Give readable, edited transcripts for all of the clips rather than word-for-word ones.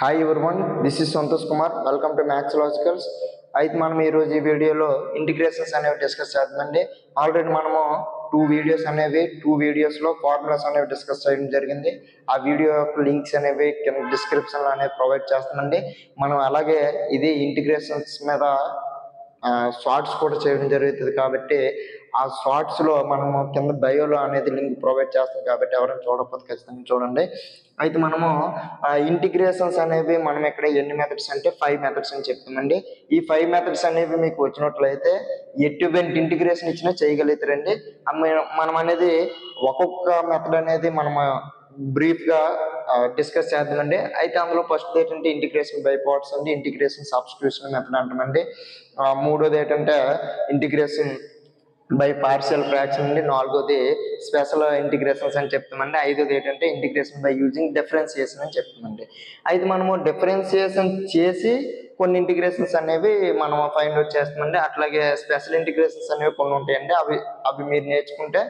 Hi everyone, this is Santosh Kumar. Welcome to maths logicals. అయితే మనం ఈరోజు ఈ వీడియోలో ఇంటిగ్రేషన్స్ అనేవి డిస్కస్ చేద్దామండి. ఆల్రెడీ మనము టూ వీడియోస్లో ఫార్ములాస్ అనేవి డిస్కస్ చేయడం జరిగింది. ఆ వీడియో యొక్క లింక్స్ అనేవి కింద డిస్క్రిప్షన్లో అనేవి ప్రొవైడ్ చేస్తామండి. మనం అలాగే ఇది ఇంటిగ్రేషన్స్ మీద షార్ట్స్ కూడా చేయడం జరుగుతుంది కాబట్టి ఆ షార్ట్స్లో మనము కింద బయోలో అనేది లింక్ ప్రొవైడ్ చేస్తాం కాబట్టి ఎవరైనా చూడకపోతే ఖచ్చితంగా చూడండి. అయితే మనము ఇంటిగ్రేషన్స్ అనేవి మనం ఇక్కడ ఎన్ని మెథడ్స్ అంటే 5 మెథడ్స్ అని చెప్తామండి. ఈ 5 మెథడ్స్ అనేవి మీకు వచ్చినట్లయితే ఎటువంటి ఇంటిగ్రేషన్ ఇచ్చినా చేయగలుగుతారండి. మనం అనేది ఒక్కొక్క మెథడ్ అనేది మనము బ్రీఫ్గా డిస్కస్ చేద్దామండి. అయితే అందులో ఫస్ట్ ఏంటంటే ఇంటిగ్రేషన్ బై పార్ట్స్ అండి, ఇంటిగ్రేషన్ సబ్స్టిట్యూషన్ మెథడ్ అంటామండి. మూడోది ఏంటంటే ఇంటిగ్రేషన్ బై పార్షియల్ ఫ్రాక్షన్ అండి. నాలుగోది స్పెషల్ ఇంటిగ్రేషన్స్ అని చెప్తామండి. ఐదోది ఏంటంటే ఇంటిగ్రేషన్ బై యూజింగ్ డిఫరెన్సియేషన్ అని చెప్తామండి. అయితే మనము డిఫరెన్సియేషన్ చేసి కొన్ని ఇంటిగ్రేషన్స్ అనేవి మనం ఫైండ్ అవుట్ చేస్తామండి. అట్లాగే స్పెషల్ ఇంటిగ్రేషన్స్ అనేవి కొన్ని ఉంటాయండి. అవి మీరు నేర్చుకుంటే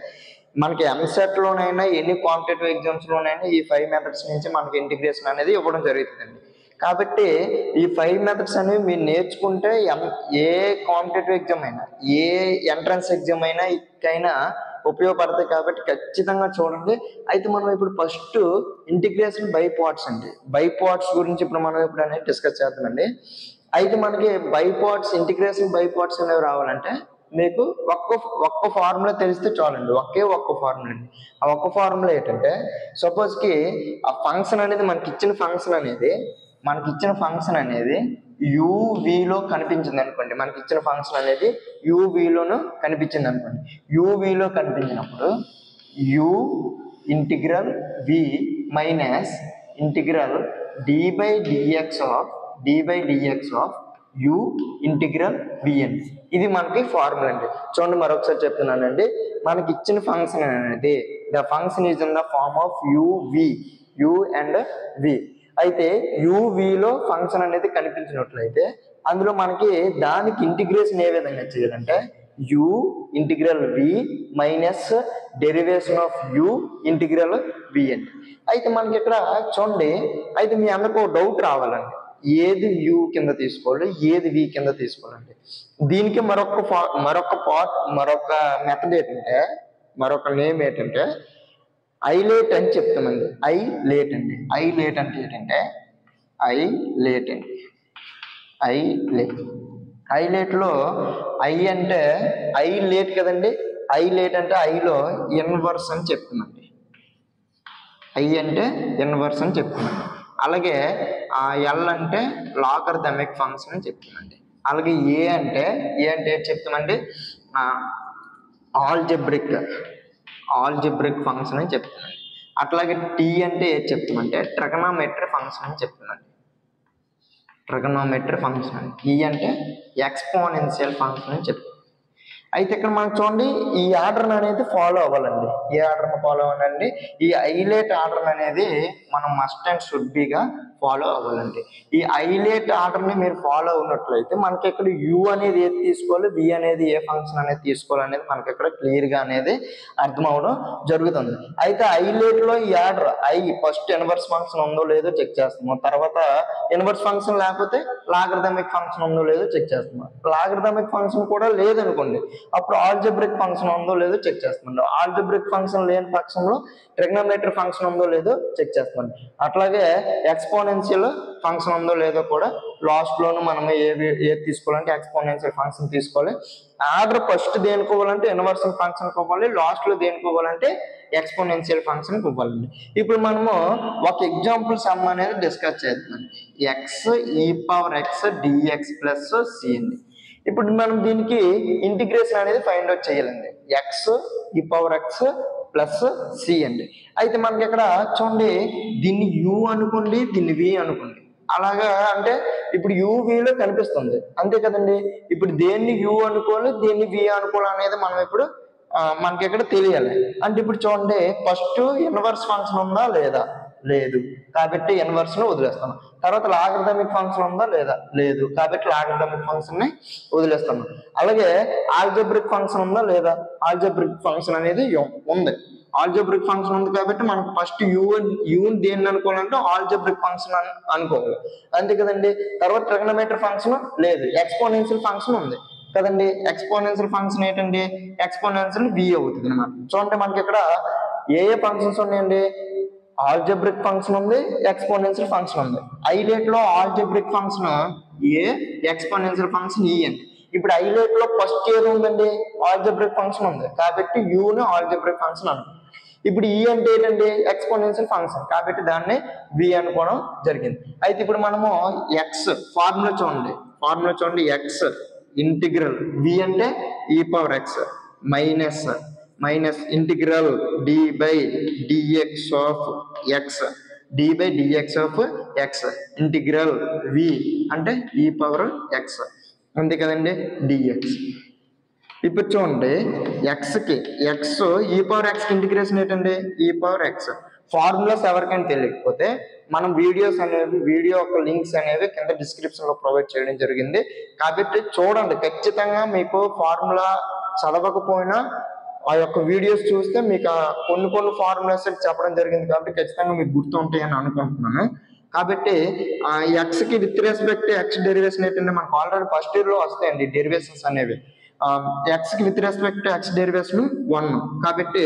మనకి ఎంసెట్లోనైనా ఎన్ని కాంపిటేటివ్ ఎగ్జామ్స్లోనైనా ఈ 5 మెథడ్స్ నుంచి మనకి ఇంటిగ్రేషన్ అనేది ఇవ్వడం జరుగుతుందండి. కాబట్టి ఈ 5 మెథడ్స్ అనేవి మీరు నేర్చుకుంటే ఏ కాంపిటేటివ్ ఎగ్జామ్ అయినా, ఏ ఎంట్రన్స్ ఎగ్జామ్ అయినా ఉపయోగపడతాయి కాబట్టి ఖచ్చితంగా చూడండి. అయితే మనం ఇప్పుడు ఫస్ట్ ఇంటిగ్రేషన్ బై పార్ట్స్ అండి. బై పార్ట్స్ గురించి ఇప్పుడు మనం ఇప్పుడు అనేది డిస్కస్ చేద్దామండి. అయితే మనకి by parts, integration by parts అనేవి రావాలంటే మీకు ఒక్క ఫార్ములా తెలిస్తే చాలండి. ఒక్క ఫార్ములా అండి. ఆ ఒక్క ఫార్ములా ఏంటంటే సపోజ్కి ఆ ఫంక్షన్ అనేది మనకి ఇచ్చిన ఫంక్షన్ అనేది యూవీలో కనిపించింది అనుకోండి. మనకి ఇచ్చిన ఫంక్షన్ అనేది యూవీలోను కనిపించింది అనుకోండి. యూవీలో కనిపించినప్పుడు U integral V minus integral D by dx of U integral V N. ఇది మనకి ఫార్ములా అండి. చూడండి, మరొకసారి చెప్తున్నానండి. మనకి ఇచ్చిన ఫంక్షన్ అనేది the function is in the form of U and V. అయితే యూవీలో ఫంక్షన్ అనేది కనిపించినట్లయితే అందులో మనకి దానికి ఇంటిగ్రేషన్ ఏ విధంగా చేయాలంటే U integral V minus derivation of U integral V N. అయితే మనకి ఇక్కడ చూడండి, అయితే మీ అందరికీ ఒక డౌట్ రావాలండి, ఏది యూ కింద తీసుకోవాలి, ఏది వి కింద తీసుకోవాలండి. దీనికి మరొక మెథడ్ ఏంటంటే, మరొక నేమ్ ఏంటంటే ఐలేట్ అని చెప్తామండి. ఐలేట్ అంటే ఏంటంటే ఐలేట్లో అంటే ఐలేట్ కదండి. ఐలేట్ అంటే ఐలో ఇన్వర్స్ అని చెప్తామండి. అంటే ఇన్వర్స్ అని చెప్తామండి. అలాగే ఎల్ అంటే లాగరిథమిక్ ఫంక్షన్ అని చెప్తామండి. అలాగే ఏ అంటే చెప్తామండి ఆల్జిబ్రిక్ ఫంక్షన్ అని చెప్తున్నాను. అట్లాగే టీ అంటే ఏది చెప్తామంటే ట్రిగనోమెట్రీ ఫంక్షన్ అని చెప్తున్నాను. ఈ అంటే ఎక్స్పోనెన్షియల్ ఫంక్షన్ అని చెప్తాను. అయితే ఇక్కడ మనం చూడండి, ఈ ఆర్డర్ అనేది ఫాలో అవ్వాలండి. ఏ ఆర్డర్ని ఫాలో అవ్వాలండి? ఈ ఐలేట్ ఆర్డర్ అనేది మనం మస్ట్ అండ్ షుడ్ బిగా ఫాలో అవ్వాలండి. ఈ ఐలేట్ ఆర్డర్ని మీరు ఫాలో అవునట్లయితే మనకి ఇక్కడ యూ అనేది ఏది తీసుకోవాలి, వి అనేది ఏ ఫంక్షన్ అనేది తీసుకోవాలనేది మనకి ఇక్కడ క్లియర్గా అనేది అర్థం అవడం జరుగుతుంది. అయితే ఐలేట్లో ఈ ఆర్డర్ ఫస్ట్ ఇన్వర్స్ ఫంక్షన్ ఉందో లేదో చెక్ చేస్తాము. తర్వాత ఇన్వర్స్ ఫంక్షన్ లేకపోతే లాగరిథమిక్ ఫంక్షన్ ఉందో లేదో చెక్ చేస్తాము. లాగరిథమిక్ ఫంక్షన్ కూడా లేదనుకోండి, అప్పుడు ఆల్జిబ్రిక్ ఫంక్షన్ ఉందో లేదో చెక్ చేస్తామండి. ఆల్జిబ్రిక్ ఫంక్షన్ లేని పక్షంలో ట్రిగనోమెట్రీ ఫంక్షన్ ఉందో లేదో చెక్ చేస్తామండి. అట్లాగే ఎక్స్పోనెన్షియల్ ఫంక్షన్ ఉందో లేదో కూడా లాస్ట్లోనూ మనం ఏది తీసుకోవాలంటే ఎక్స్పోనెన్షియల్ ఫంక్షన్ తీసుకోవాలి. ఆర్డర్ ఫస్ట్ దేనికోవాలంటే ఇన్వర్స్ ఫంక్షన్ ఇవ్వాలి, లాస్ట్లో దేనికోవాలంటే ఎక్స్పోనెన్షియల్ ఫంక్షన్ ఇవ్వాలండి. ఇప్పుడు మనము ఒక ఎగ్జాంపుల్ సమ్ అనేది డిస్కస్ చేద్దాం. X E power X DX plus C అండి. ఇప్పుడు మనం దీనికి ఇంటిగ్రేషన్ అనేది ఫైండ్ అవుట్ చేయాలండి. X E power X plus C అండి. అయితే మనకి ఇక్కడ చూడండి, దీన్ని యూ అనుకోండి, దీన్ని వి అనుకోండి. అలాగా అంటే ఇప్పుడు యూవీలో కనిపిస్తుంది అంతే కదండి. ఇప్పుడు దేన్ని యూ అనుకోవాలి, దేన్ని వి అనుకోవాలి అనేది మనం ఇప్పుడు మనకి ఇక్కడ తెలియాలి. అంటే ఇప్పుడు చూడండి, ఫస్ట్ ఇన్వర్స్ ఫంక్షన్ ఉందా లేదా, లేదు కాబట్టి ఇన్వర్స్ ను వదిలేస్తాను. తర్వాత లాగరిథమిక్ ఫంక్షన్ ఉందా లేదా, లేదు కాబట్టి లాగరిథమిక్ ఫంక్షన్ ని వదిలేస్తాను. అలాగే ఆల్జబ్రిక్ ఫంక్షన్ ఉందా లేదా, ఆల్జబ్రిక్ ఫంక్షన్ అనేది ఉంది. ఆల్జబ్రిక్ ఫంక్షన్ ఉంది కాబట్టి మనకు ఫస్ట్ యూని దేన్ని అనుకోవాలంటే ఆల్జబ్రిక్ ఫంక్షన్ అనుకోవాలి, అంతే కదండి. తర్వాత ట్రిగనోమెట్రీ ఫంక్షన్ లేదు, ఎక్స్పోనెన్షియల్ ఫంక్షన్ ఉంది కదండి. ఎక్స్పోనెన్షియల్ ఫంక్షన్ ఏంటండి, ఎక్స్పోనెన్షియల్ v అవుతుంది అనమాట. చూడండి మనకి ఇక్కడ ఏ ఫంక్షన్స్ ఉన్నాయండి, ఆల్జబ్రిక్ ఫంక్షన్ ఉంది, ఎక్స్పోనెన్షియల్ ఫంక్షన్ ఉంది. ఐలేట్ లో ఆల్జబ్రిక్ ఫంక్షన్ ఏ, ఎక్స్పోనెన్షియల్ ఫంక్షన్ ఈ అండి. ఇప్పుడు ఐలేట్ లో ఫస్ట్ ఏది ఉందండి, ఆల్జబ్రిక్ ఫంక్షన్ ఉంది కాబట్టి యూని ఆల్జబ్రిక్ ఫంక్షన్ అంటాం. ఇప్పుడు ఈ అంటే ఏంటండి, ఎక్స్పోనెన్షియల్ ఫంక్షన్ కాబట్టి దాన్ని వి అనుకోవడం జరిగింది. అయితే ఇప్పుడు మనము ఎక్స్ ఫార్ములా చూడండి ఎక్స్ ఇంటిగ్రల్ వి అంటే E power X minus integral D by dx of X integral V అంటే ఈ పవర్ ఎక్స్ అంతే కదండి డిఎక్స్. ఇప్పుడు చూడండి X E power X integration ఏంటండి, ఈ పవర్ ఎక్స్. ఫార్ములాస్ ఎవరికైనా తెలియకపోతే మనం వీడియో యొక్క లింక్స్ అనేవి కింద డిస్క్రిప్షన్ లో ప్రొవైడ్ చేయడం జరిగింది కాబట్టి చూడండి. ఖచ్చితంగా మీకు ఫార్ములా చదవకపోయినా ఆ యొక్క వీడియోస్ చూస్తే మీకు కొన్ని ఫార్ములాస్ చెప్పడం జరిగింది కాబట్టి ఖచ్చితంగా మీకు గుర్తు ఉంటాయని అనుకుంటున్నాను. కాబట్టి ఎక్స్ కి విత్ రెస్పెక్ట్ ఎక్స్ డెరివేషన్ ఏంటంటే మనకు ఆల్రెడీ ఫస్ట్ ఇయర్ లో వస్తాయండి డెరివేషన్స్ అనేవి. ఎక్స్ కి విత్ రెస్పెక్ట్ ఎక్స్ డెరివేషన్ 1 కాబట్టి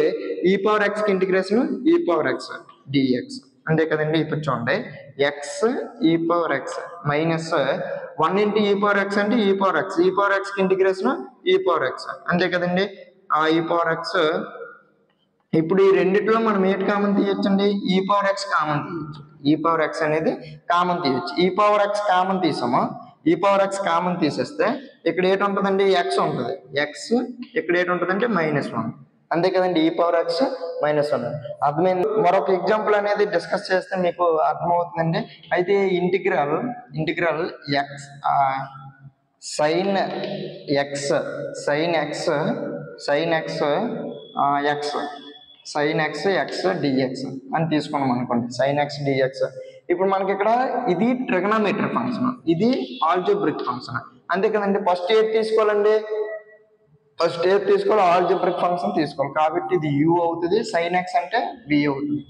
ఈ పవర్ ఎక్స్ కి ఇంటిగ్రేషన్ ఈ పవర్ ఎక్స్ డిఎక్స్ అంతే కదండి. ఇప్పుడు చూడండి X E power X minus 1 into ఈ పవర్ ఎక్స్ అంటే ఈ పవర్ ఎక్స్ కి ఇంటిగ్రేషన్ ఈ పవర్ ఎక్స్ అంతే కదండి. ఈ పవర్ ఎక్స్ ఇప్పుడు ఈ రెండిట్లో మనం ఏంటి కామన్ తీయొచ్చండి, ఈ పవర్ ఎక్స్ కామన్ తీయొచ్చు. ఈ పవర్ ఎక్స్ అనేది కామన్ తీయొచ్చు. ఈ పవర్ ఎక్స్ కామన్ తీసాము, ఈ పవర్ ఎక్స్ కామన్ తీసేస్తే ఇక్కడ ఏంటి ఉంటుందండి, ఎక్స్ ఉంటుంది. ఎక్స్ ఇక్కడ ఏంటి ఉంటుందంటే -1 అంతే కదండి. ఈ పవర్ ఎక్స్ -1 అర్థమైంది. మరొక ఎగ్జాంపుల్ అనేది డిస్కస్ చేస్తే మీకు అర్థమవుతుందండి. అయితే integral x sine x d x అని తీసుకున్నాం అనుకోండి, సైన్ ఎక్స్ డిఎక్స్. ఇప్పుడు మనకి ఇక్కడ ఇది ట్రిగనోమెట్రీ ఫంక్షన్, ఇది ఆల్జబ్రిక్ ఫంక్షన్ అంతే కదండి. ఫస్ట్ ఏది తీసుకోవాలి, ఆల్జబ్రిక్ ఫంక్షన్ తీసుకోవాలి కాబట్టి ఇది u అవుతుంది, సైన్ ఎక్స్ అంటే v అవుతుంది.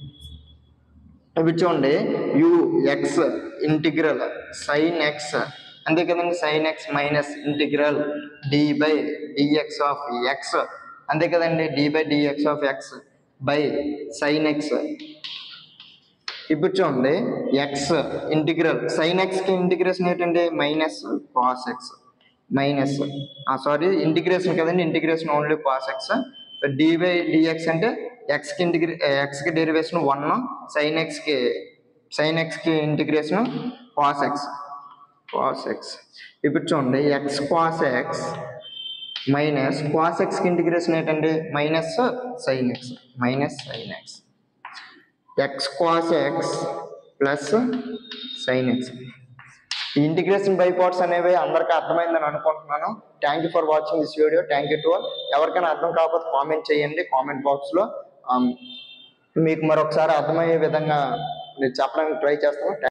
ఇప్పుడు చూడండి ఎక్స్ ఇంటిగ్రల్ సైన్ ఎక్స్ అంతే కదండి, sine x minus integral D by dx of x అంతే కదండి, d by dx of x by sine x. ఇప్పుడు చూడండి ఎక్స్ ఇంటిగ్రల్ సైన్ ఎక్స్ కి ఇంటిగ్రేషన్ ఏంటండి మైనస్ కాస్ ఎక్స్ ఇంటిగ్రేషన్ కదండి, integration only cos x. D by d x అంటే x కి derivation 1, sine x కి ఇంటిగ్రేషన్ కాస్ ఎక్స్. ఇప్పుడు చూడండి x cos x minus cos x కి ఇంటిగ్రేషన్ ఏంటండి minus sine x X cos X plus sign X. ఈ integration by parts అనేవి అందరికీ అర్థమైందని అనుకుంటున్నాను. Thank you for watching this video. Thank you to all. ఎవరికైనా అర్థం కాకపోతే కామెంట్ చేయండి కామెంట్ బాక్స్ లో. మీకు మరొకసారి అర్థమయ్యే విధంగా నేను చెప్పడానికి ట్రై చేస్తాను.